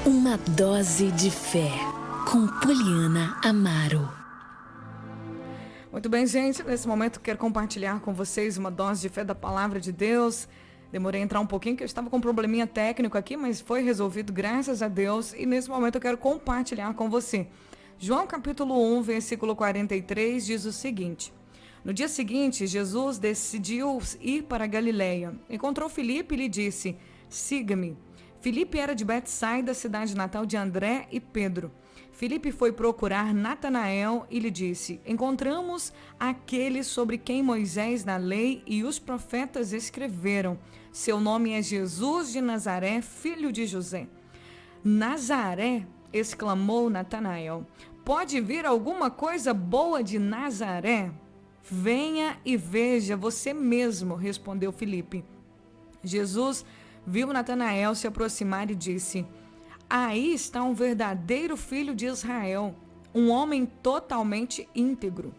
Uma dose de fé, com Poliana Amaro. Muito bem, gente, nesse momento quero compartilhar com vocês uma dose de fé da palavra de Deus. Demorei a entrar um pouquinho, que eu estava com um probleminha técnico aqui, mas foi resolvido, graças a Deus. E nesse momento eu quero compartilhar com você. João capítulo 1, versículo 43, diz o seguinte: No dia seguinte, Jesus decidiu ir para a Galileia. Encontrou Filipe e lhe disse: Siga-me. Filipe era de Betsaida, cidade natal de André e Pedro. Filipe foi procurar Natanael e lhe disse: Encontramos aquele sobre quem Moisés na lei e os profetas escreveram. Seu nome é Jesus de Nazaré, filho de José. Nazaré, exclamou Natanael. Pode vir alguma coisa boa de Nazaré? Venha e veja você mesmo, respondeu Filipe. Jesus viu Natanael se aproximar e disse: Aí está um verdadeiro filho de Israel, um homem totalmente íntegro.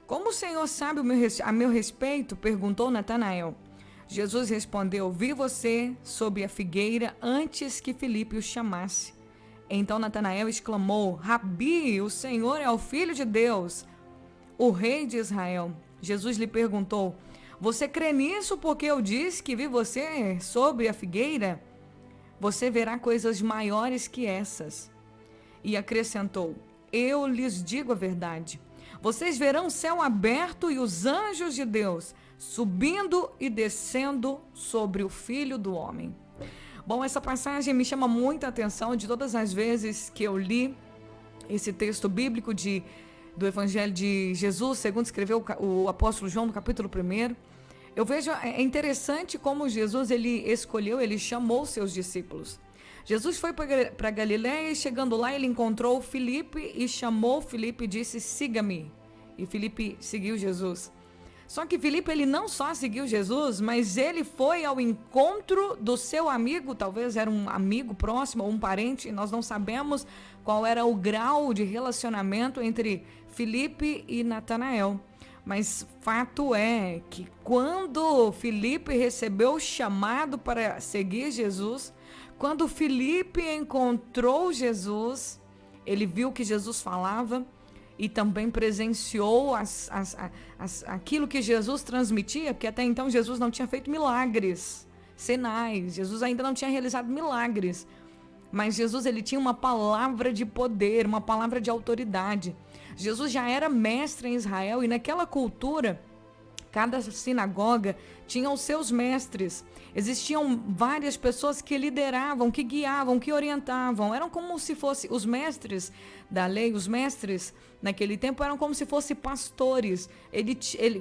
Como o Senhor sabe a meu respeito? Perguntou Natanael. Jesus respondeu: Vi você sob a figueira antes que Filipe o chamasse. Então Natanael exclamou: Rabi, o Senhor é o Filho de Deus, o Rei de Israel. Jesus lhe perguntou: Você crê nisso porque eu disse que vi você sob a figueira? Você verá coisas maiores que essas. E acrescentou: Eu lhes digo a verdade. Vocês verão o céu aberto e os anjos de Deus subindo e descendo sobre o Filho do Homem. Bom, essa passagem me chama muita atenção de todas as vezes que eu li esse texto bíblico do Evangelho de Jesus, segundo escreveu o apóstolo João no capítulo 1. Eu vejo, é interessante como Jesus, ele chamou seus discípulos. Jesus foi para Galiléia e chegando lá ele encontrou Filipe e chamou Filipe e disse: Siga-me. E Filipe seguiu Jesus. Só que Filipe, ele não só seguiu Jesus, mas ele foi ao encontro do seu amigo, talvez era um amigo próximo ou um parente, nós não sabemos qual era o grau de relacionamento entre Filipe e Natanael. Mas fato é que quando Filipe recebeu o chamado para seguir Jesus, quando Filipe encontrou Jesus, ele viu que Jesus falava e também presenciou aquilo que Jesus transmitia, porque até então Jesus não tinha feito milagres, sinais, Jesus ainda não tinha realizado milagres, mas Jesus ele tinha uma palavra de poder, uma palavra de autoridade. Jesus já era mestre em Israel e naquela cultura, cada sinagoga tinha os seus mestres. Existiam várias pessoas que lideravam, que guiavam, que orientavam. Eram como se fossem os mestres da lei, os mestres naquele tempo eram como se fossem pastores.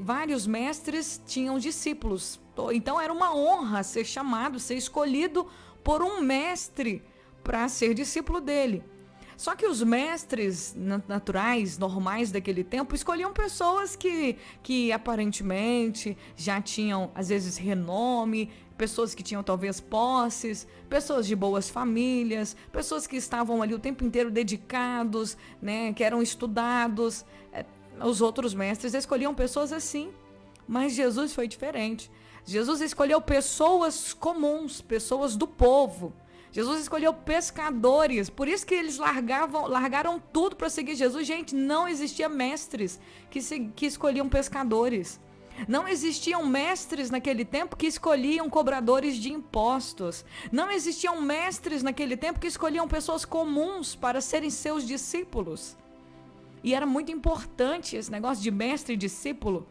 Vários mestres tinham discípulos. Então era uma honra ser chamado, ser escolhido por um mestre para ser discípulo dele. Só que os mestres naturais, normais daquele tempo, escolhiam pessoas que aparentemente já tinham, às vezes, renome, pessoas que tinham talvez posses, pessoas de boas famílias, pessoas que estavam ali o tempo inteiro dedicados, né, que eram estudados. Os outros mestres escolhiam pessoas assim, mas Jesus foi diferente. Jesus escolheu pessoas comuns, pessoas do povo. Jesus escolheu pescadores, por isso que eles largaram tudo para seguir Jesus. Gente, não existia mestres que escolhiam pescadores. Não existiam mestres naquele tempo que escolhiam cobradores de impostos. Não existiam mestres naquele tempo que escolhiam pessoas comuns para serem seus discípulos. E era muito importante esse negócio de mestre e discípulo.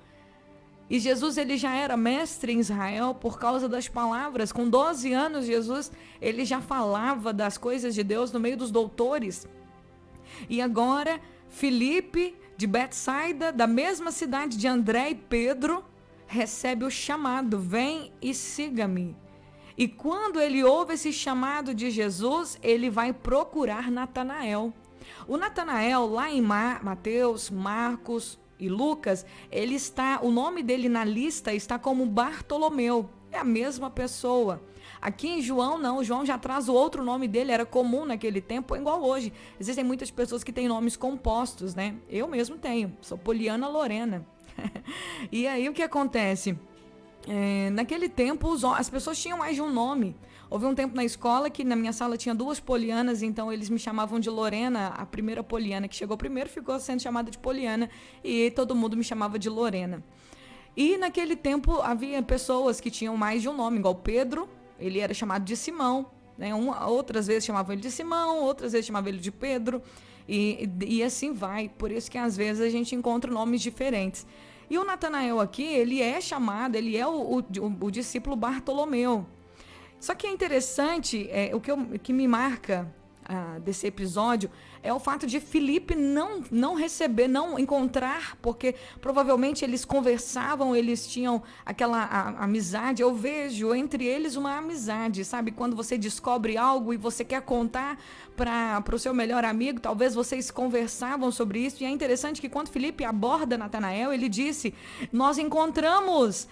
E Jesus ele já era mestre em Israel por causa das palavras. Com 12 anos, Jesus ele já falava das coisas de Deus no meio dos doutores. E agora, Filipe, de Betsaida, da mesma cidade de André e Pedro, recebe o chamado: vem e siga-me. E quando ele ouve esse chamado de Jesus, ele vai procurar Natanael. O Natanael, lá em Mateus, Marcos e Lucas, o nome dele na lista está como Bartolomeu, é a mesma pessoa. Aqui em João não, João já traz o outro nome dele, era comum naquele tempo, igual hoje. Existem muitas pessoas que têm nomes compostos, né? Eu mesmo tenho, sou Poliana Lorena. E aí o que acontece? Naquele tempo as pessoas tinham mais de um nome. Houve um tempo na escola que na minha sala tinha 2 Polianas, então eles me chamavam de Lorena. A primeira Poliana que chegou primeiro ficou sendo chamada de Poliana e todo mundo me chamava de Lorena. E naquele tempo havia pessoas que tinham mais de um nome, igual Pedro, ele era chamado de Simão, né? Outras vezes chamavam ele de Simão, outras vezes chamavam ele de Pedro, e assim vai. Por isso que às vezes a gente encontra nomes diferentes. E o Natanael aqui, ele é chamado, ele é o discípulo Bartolomeu. Só que é interessante, o que me marca desse episódio é o fato de Filipe não receber, não encontrar, porque provavelmente eles conversavam, eles tinham aquela amizade. Eu vejo entre eles uma amizade, sabe? Quando você descobre algo e você quer contar para o seu melhor amigo, talvez vocês conversavam sobre isso. E é interessante que quando Filipe aborda Natanael, ele disse: nós encontramos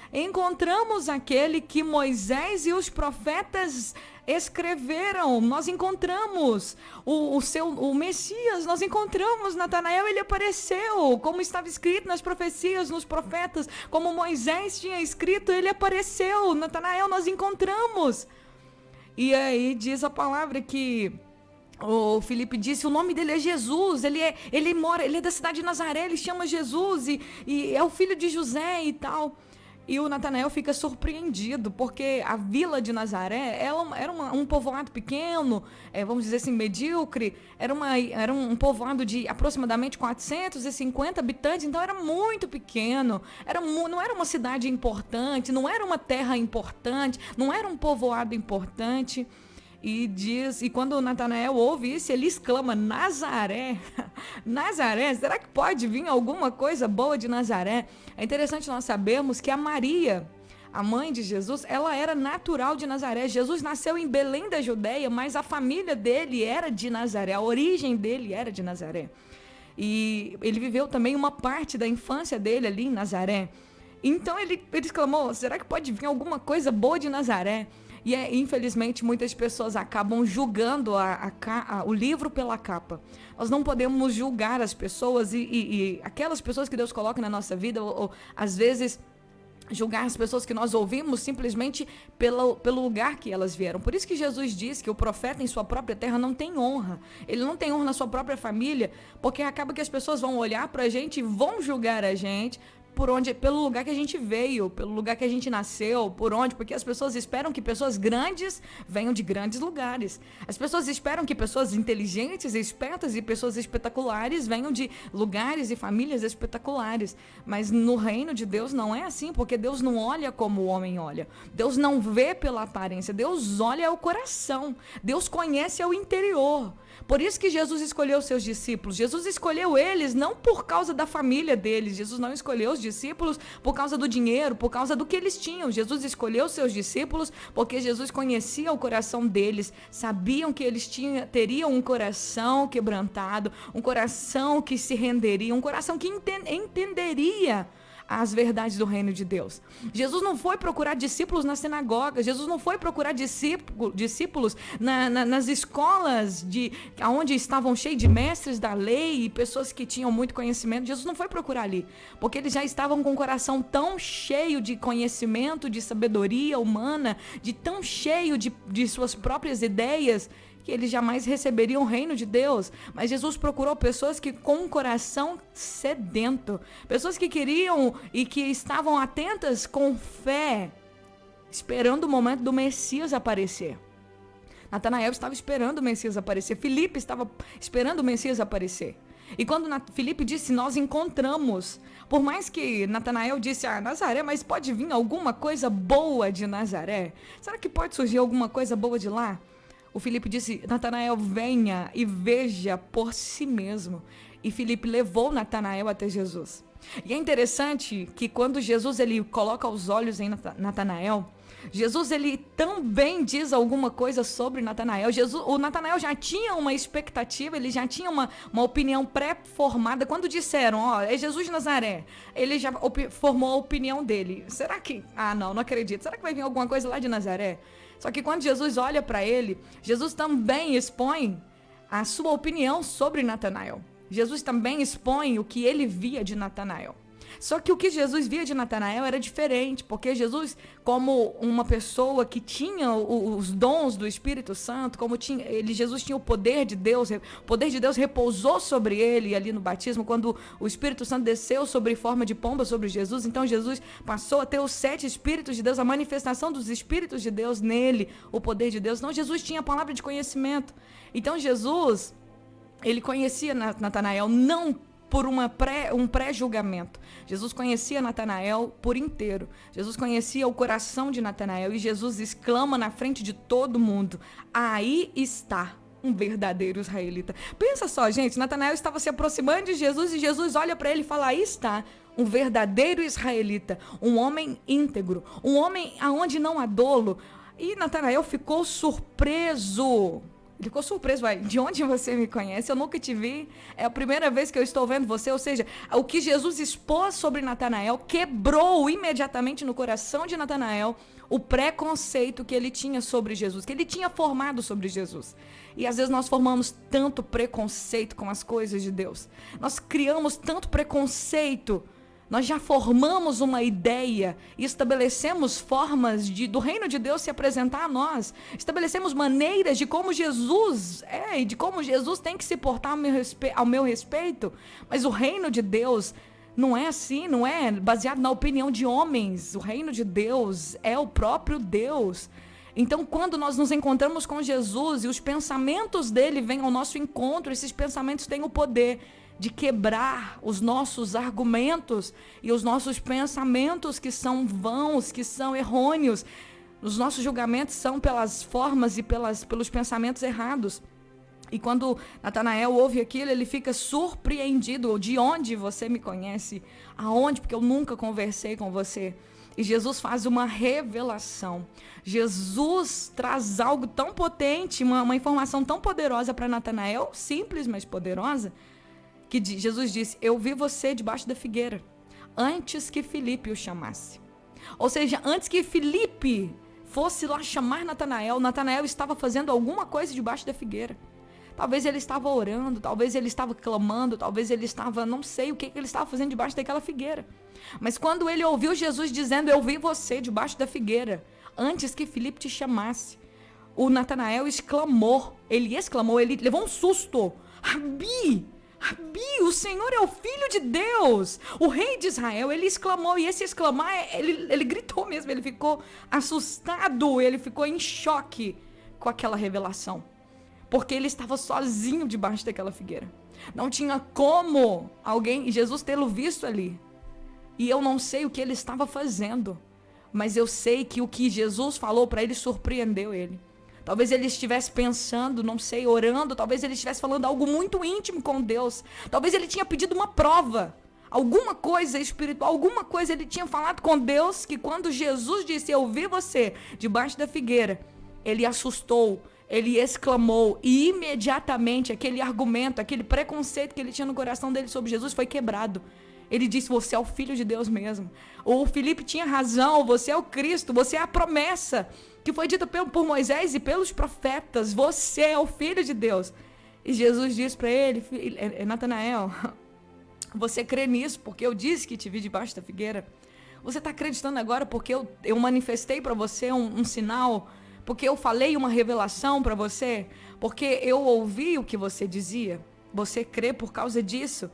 aquele que Moisés e os profetas escreveram, nós encontramos o Messias, nós encontramos Natanael, ele apareceu, como estava escrito nas profecias, nos profetas, como Moisés tinha escrito, ele apareceu, Natanael, nós encontramos. E aí diz a palavra que o Filipe disse, o nome dele é Jesus, ele é da cidade de Nazaré, ele chama Jesus e é o filho de José e tal. E o Natanael fica surpreendido, porque a vila de Nazaré era um povoado pequeno, vamos dizer assim, medíocre, era um povoado de aproximadamente 450 habitantes, então era muito pequeno, não era uma cidade importante, não era uma terra importante, não era um povoado importante. E quando o Natanael ouve isso, ele exclama, Nazaré, Nazaré, será que pode vir alguma coisa boa de Nazaré? É interessante nós sabermos que a Maria, a mãe de Jesus, ela era natural de Nazaré. Jesus nasceu em Belém da Judeia, mas a família dele era de Nazaré, a origem dele era de Nazaré. E ele viveu também uma parte da infância dele ali em Nazaré. Então ele exclamou, será que pode vir alguma coisa boa de Nazaré? E infelizmente muitas pessoas acabam julgando o livro pela capa. Nós não podemos julgar as pessoas e aquelas pessoas que Deus coloca na nossa vida, ou às vezes julgar as pessoas que nós ouvimos simplesmente pelo lugar que elas vieram. Por isso que Jesus diz que o profeta em sua própria terra não tem honra. Ele não tem honra na sua própria família, porque acaba que as pessoas vão olhar pra gente e vão julgar a gente pelo lugar que a gente veio, pelo lugar que a gente nasceu, porque as pessoas esperam que pessoas grandes venham de grandes lugares. As pessoas esperam que pessoas inteligentes, espertas e pessoas espetaculares venham de lugares e famílias espetaculares. Mas no reino de Deus não é assim, porque Deus não olha como o homem olha. Deus não vê pela aparência, Deus olha o coração. Deus conhece o interior. Por isso que Jesus escolheu os seus discípulos. Jesus escolheu eles não por causa da família deles. Jesus não escolheu os discípulos por causa do dinheiro, por causa do que eles tinham. Jesus escolheu os seus discípulos porque Jesus conhecia o coração deles. Sabiam que eles teriam um coração quebrantado, um coração que se renderia, um coração que entenderia as verdades do reino de Deus. Jesus não foi procurar discípulos na sinagoga, Jesus não foi procurar discípulos nas escolas onde estavam cheios de mestres da lei e pessoas que tinham muito conhecimento. Jesus não foi procurar ali, porque eles já estavam com o coração tão cheio de conhecimento, de sabedoria humana, tão cheio de suas próprias ideias, que eles jamais receberiam o reino de Deus. Mas Jesus procurou pessoas que com um coração sedento, pessoas que queriam e que estavam atentas com fé, esperando o momento do Messias aparecer. Natanael estava esperando o Messias aparecer, Filipe estava esperando o Messias aparecer. E quando Filipe disse, nós encontramos, por mais que Natanael disse, Nazaré, mas pode vir alguma coisa boa de Nazaré? Será que pode surgir alguma coisa boa de lá? O Filipe disse, Natanael, venha e veja por si mesmo. E Filipe levou Natanael até Jesus. E é interessante que quando Jesus ele coloca os olhos em Natanael, Jesus ele também diz alguma coisa sobre Natanael. O Natanael já tinha uma expectativa, ele já tinha uma opinião pré-formada. Quando disseram, é Jesus de Nazaré, ele já formou a opinião dele. Será que... não acredito. Será que vai vir alguma coisa lá de Nazaré? Só que quando Jesus olha para ele, Jesus também expõe a sua opinião sobre Natanael. Jesus também expõe o que ele via de Natanael. Só que o que Jesus via de Natanael era diferente, porque Jesus, como uma pessoa que tinha os dons do Espírito Santo, Jesus tinha o poder de Deus repousou sobre ele ali no batismo, quando o Espírito Santo desceu sobre forma de pomba sobre Jesus. Então Jesus passou a ter os 7 Espíritos de Deus, a manifestação dos Espíritos de Deus nele, o poder de Deus. Então Jesus tinha a palavra de conhecimento. Então Jesus, ele conhecia Natanael não por um pré-julgamento. Jesus conhecia Natanael por inteiro. Jesus conhecia o coração de Natanael e Jesus exclama na frente de todo mundo: aí está um verdadeiro israelita. Pensa só, gente, Natanael estava se aproximando de Jesus e Jesus olha para ele e fala: aí está um verdadeiro israelita, um homem íntegro, um homem aonde não há dolo. E Natanael ficou surpreso. Ele ficou surpreso, de onde você me conhece? Eu nunca te vi, é a primeira vez que eu estou vendo você. Ou seja, o que Jesus expôs sobre Natanael quebrou imediatamente no coração de Natanael o preconceito que ele tinha sobre Jesus, que ele tinha formado sobre Jesus. E às vezes nós formamos tanto preconceito com as coisas de Deus, nós criamos tanto preconceito. Nós já formamos uma ideia e estabelecemos formas do reino de Deus se apresentar a nós. Estabelecemos maneiras de como Jesus é e de como Jesus tem que se portar ao meu respeito. Mas o reino de Deus não é assim, não é baseado na opinião de homens. O reino de Deus é o próprio Deus. Então, quando nós nos encontramos com Jesus e os pensamentos dele vêm ao nosso encontro, esses pensamentos têm o poder de quebrar os nossos argumentos e os nossos pensamentos que são vãos, que são errôneos. Os nossos julgamentos são pelas formas e pelos pensamentos errados. E quando Natanael ouve aquilo, ele fica surpreendido. De onde você me conhece? Aonde? Porque eu nunca conversei com você. E Jesus faz uma revelação. Jesus traz algo tão potente, uma informação tão poderosa para Natanael, simples, mas poderosa, que Jesus disse: eu vi você debaixo da figueira, antes que Filipe o chamasse. Ou seja, antes que Filipe fosse lá chamar Natanael, Natanael estava fazendo alguma coisa debaixo da figueira. Talvez ele estava orando, talvez ele estava clamando, talvez ele estava, não sei o que ele estava fazendo debaixo daquela figueira. Mas quando ele ouviu Jesus dizendo: eu vi você debaixo da figueira, antes que Filipe te chamasse, o Natanael exclamou, ele levou um susto: Rabi! Rabi, o Senhor é o Filho de Deus, o Rei de Israel. Ele exclamou, e esse exclamar, ele gritou mesmo, ele ficou assustado, ele ficou em choque com aquela revelação, porque ele estava sozinho debaixo daquela figueira. Não tinha como Jesus tê-lo visto ali. E eu não sei o que ele estava fazendo, mas eu sei que o que Jesus falou para ele surpreendeu ele. Talvez ele estivesse pensando, não sei, orando, talvez ele estivesse falando algo muito íntimo com Deus. Talvez ele tinha pedido uma prova, alguma coisa espiritual, alguma coisa ele tinha falado com Deus, que quando Jesus disse: eu vi você debaixo da figueira, ele assustou, ele exclamou, e imediatamente aquele argumento, aquele preconceito que ele tinha no coração dele sobre Jesus foi quebrado. Ele disse: você é o Filho de Deus mesmo. O Filipe tinha razão, você é o Cristo, você é a promessa que foi dita por Moisés e pelos profetas. Você é o Filho de Deus. E Jesus disse para ele: Natanael, você crê nisso porque eu disse que te vi debaixo da figueira? Você está acreditando agora porque eu manifestei para você um sinal? Porque eu falei uma revelação para você? Porque eu ouvi o que você dizia? Você crê por causa disso?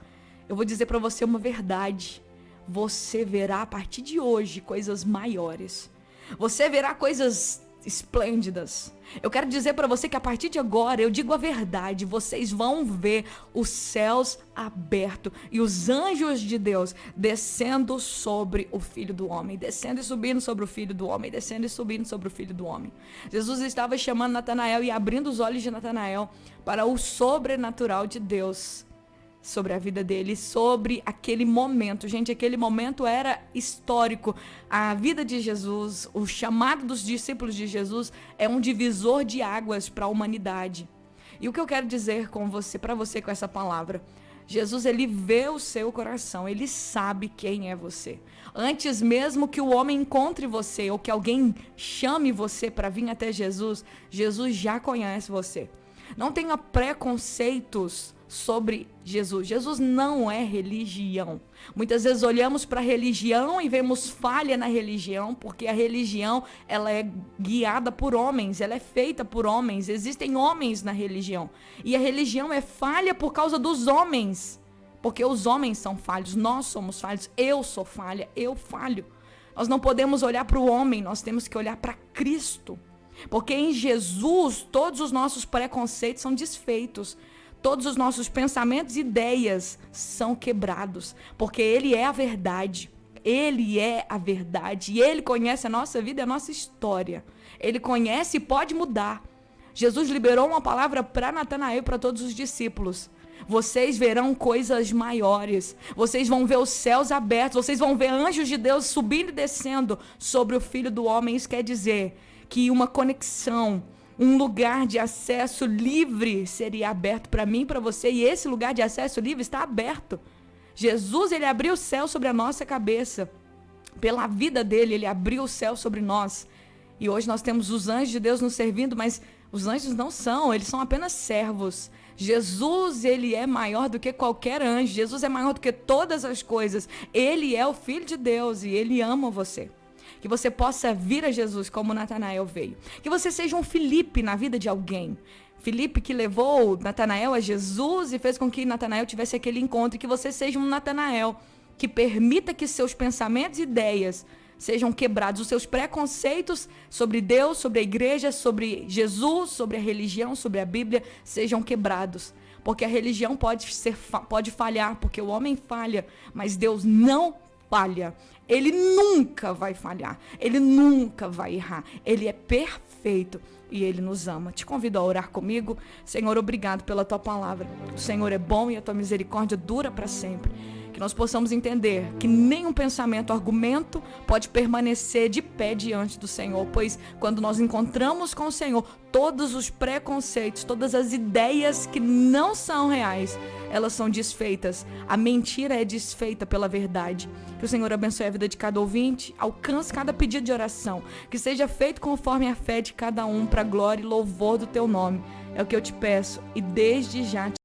Eu vou dizer para você uma verdade. Você verá a partir de hoje coisas maiores. Você verá coisas esplêndidas. Eu quero dizer para você que a partir de agora, eu digo a verdade, vocês vão ver os céus abertos e os anjos de Deus descendo sobre o Filho do Homem, descendo e subindo sobre o Filho do Homem, descendo e subindo sobre o Filho do Homem. Jesus estava chamando Natanael e abrindo os olhos de Natanael para o sobrenatural de Deus sobre a vida dele, sobre aquele momento. Gente, aquele momento era histórico. A vida de Jesus, o chamado dos discípulos de Jesus é um divisor de águas para a humanidade. E o que eu quero dizer para você com essa palavra? Jesus, ele vê o seu coração, ele sabe quem é você. Antes mesmo que o homem encontre você ou que alguém chame você para vir até Jesus, Jesus já conhece você. Não tenha preconceitos sobre Jesus. Jesus não é religião. Muitas vezes olhamos para a religião e vemos falha na religião, porque a religião, ela é guiada por homens, ela é feita por homens, existem homens na religião. E a religião é falha por causa dos homens, porque os homens são falhos, nós somos falhos, eu sou falha, eu falho. Nós não podemos olhar para o homem, nós temos que olhar para Cristo. Porque em Jesus, todos os nossos preconceitos são desfeitos. Todos os nossos pensamentos e ideias são quebrados, porque Ele é a verdade. Ele é a verdade. E Ele conhece a nossa vida e a nossa história. Ele conhece e pode mudar. Jesus liberou uma palavra para Natanael e para todos os discípulos. Vocês verão coisas maiores. Vocês vão ver os céus abertos. Vocês vão ver anjos de Deus subindo e descendo sobre o Filho do Homem. Isso quer dizer que uma conexão, um lugar de acesso livre seria aberto para mim e para você, e esse lugar de acesso livre está aberto. Jesus, ele abriu o céu sobre a nossa cabeça. Pela vida dele, ele abriu o céu sobre nós. E hoje nós temos os anjos de Deus nos servindo, mas os anjos não são, eles são apenas servos. Jesus, ele é maior do que qualquer anjo. Jesus é maior do que todas as coisas. Ele é o Filho de Deus e ele ama você. Que você possa vir a Jesus como Natanael veio. Que você seja um Filipe na vida de alguém. Filipe que levou Natanael a Jesus e fez com que Natanael tivesse aquele encontro. E que você seja um Natanael que permita que seus pensamentos e ideias sejam quebrados. Os seus preconceitos sobre Deus, sobre a igreja, sobre Jesus, sobre a religião, sobre a Bíblia, sejam quebrados. Porque a religião pode falhar, porque o homem falha, mas Deus não falha. Ele nunca vai falhar, ele nunca vai errar, ele é perfeito e ele nos ama. Te convido a orar comigo. Senhor, obrigado pela tua palavra. O Senhor é bom e a tua misericórdia dura para sempre. Que nós possamos entender que nenhum pensamento, argumento pode permanecer de pé diante do Senhor, pois quando nós encontramos com o Senhor, todos os preconceitos, todas as ideias que não são reais, elas são desfeitas. A mentira é desfeita pela verdade. Que o Senhor abençoe a vida de cada ouvinte, alcance cada pedido de oração, que seja feito conforme a fé de cada um, para a glória e louvor do teu nome. É o que eu te peço e desde já te